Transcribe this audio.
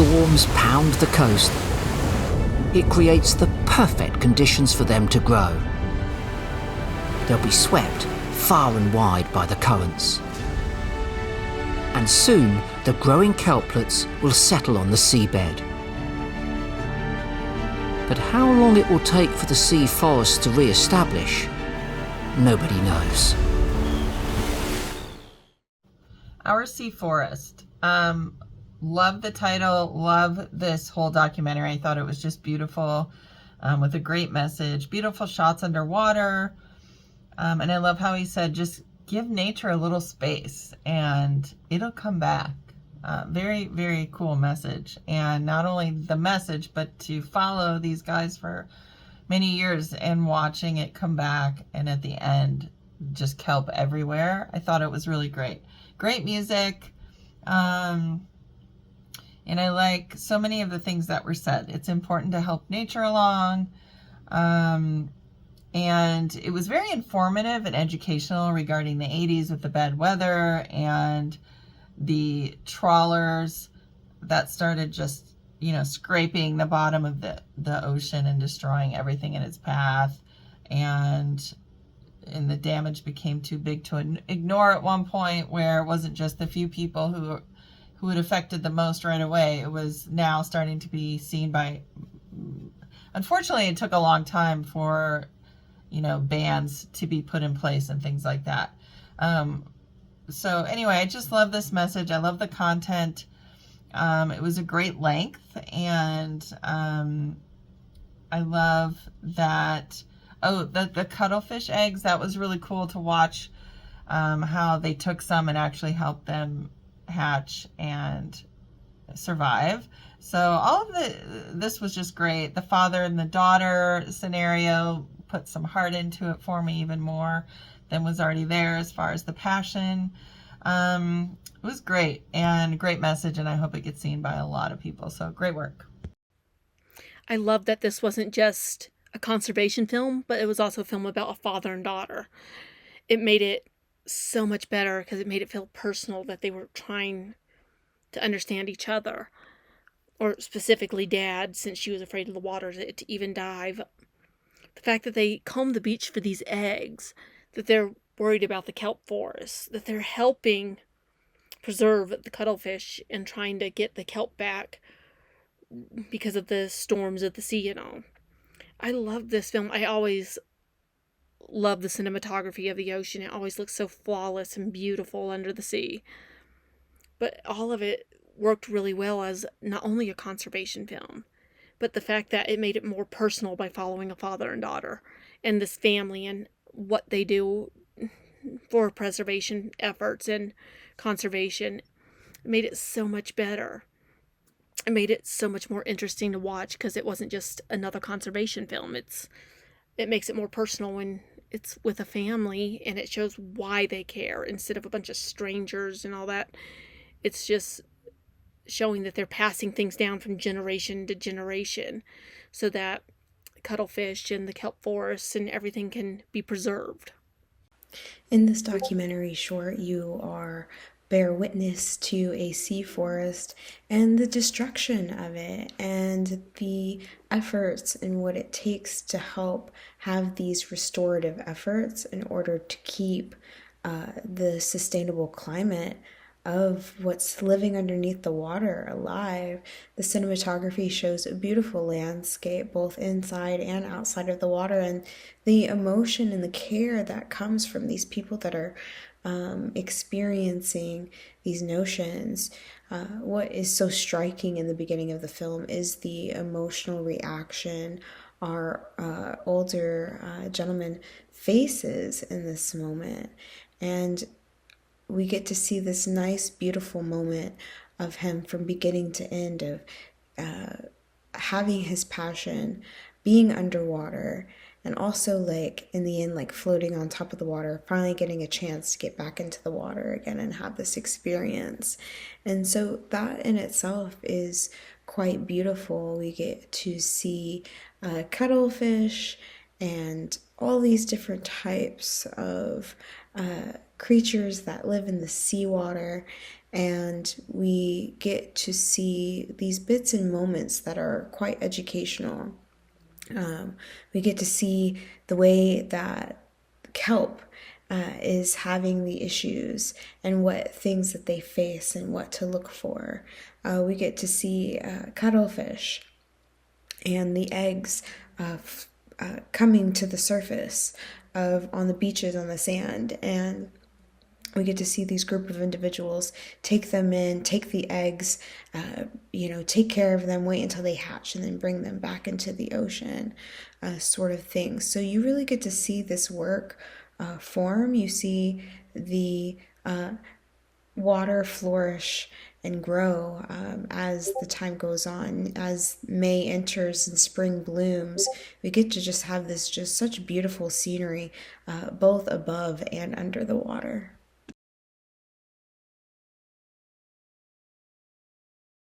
storms pound the coast, it creates the perfect conditions for them to grow. They'll be swept far and wide by the currents. And soon, the growing kelplets will settle on the seabed. But how long it will take for the sea forests to re-establish, nobody knows. Our Sea Forest. Love the title, love this whole documentary. I thought it was just beautiful, with a great message, beautiful shots underwater. And I love how he said, just give nature a little space and it'll come back. Very, very cool message. And not only the message, but to follow these guys for many years and watching it come back. And at the end, just kelp everywhere. I thought it was really great. Great music. And I like so many of the things that were said. It's important to help nature along. And it was very informative and educational regarding the 80s with the bad weather and the trawlers that started just, scraping the bottom of the ocean and destroying everything in its path. And the damage became too big to ignore at one point, where it wasn't just the few people who it affected the most right away. It was now starting to be seen by, unfortunately, it took a long time for, bans to be put in place and things like that. So anyway, I just love this message. I love the content. It was a great length, and I love that. Oh, the cuttlefish eggs, that was really cool to watch, how they took some and actually helped them hatch and survive. So all of this was just great. The father and the daughter scenario put some heart into it for me, even more than was already there as far as the passion. It was great, and a great message, and I hope it gets seen by a lot of people. So great work. I love that this wasn't just a conservation film, but it was also a film about a father and daughter. It made it so much better because it made it feel personal, that they were trying to understand each other, or specifically Dad, since she was afraid of the water to even dive. The fact that they comb the beach for these eggs, that they're worried about the kelp forests, that they're helping preserve the cuttlefish and trying to get the kelp back because of the storms of the sea. I love this film. I always love the cinematography of the ocean. It always looks so flawless and beautiful under the sea. But all of it worked really well as not only a conservation film, but the fact that it made it more personal by following a father and daughter and this family and what they do for preservation efforts and conservation. It made it so much better. It made it so much more interesting to watch because it wasn't just another conservation film. It makes it more personal when it's with a family, and it shows why they care instead of a bunch of strangers and all that. It's just showing that they're passing things down from generation to generation so that cuttlefish and the kelp forests and everything can be preserved. In this documentary short, you bear witness to a sea forest and the destruction of it and the efforts and what it takes to help have these restorative efforts in order to keep the sustainable climate of what's living underneath the water alive. The cinematography shows a beautiful landscape both inside and outside of the water, and the emotion and the care that comes from these people that are experiencing these notions. What is so striking in the beginning of the film is the emotional reaction our older gentleman faces in this moment. And we get to see this nice, beautiful moment of him from beginning to end, of having his passion, being underwater, and also in the end, floating on top of the water, finally getting a chance to get back into the water again and have this experience. And so that in itself is quite beautiful. We get to see cuttlefish and all these different types of creatures that live in the seawater, And we get to see these bits and moments that are quite educational. We get to see the way that kelp is having the issues and what things that they face and what to look for. We get to see cuttlefish and the eggs coming to the surface on the beaches, on the sand, and we get to see these group of individuals take them in, take the eggs, take care of them, wait until they hatch, and then bring them back into the ocean, sort of thing. So you really get to see this work form. You see the water flourish and grow as the time goes on. As May enters and spring blooms, we get to just have this just such beautiful scenery both above and under the water.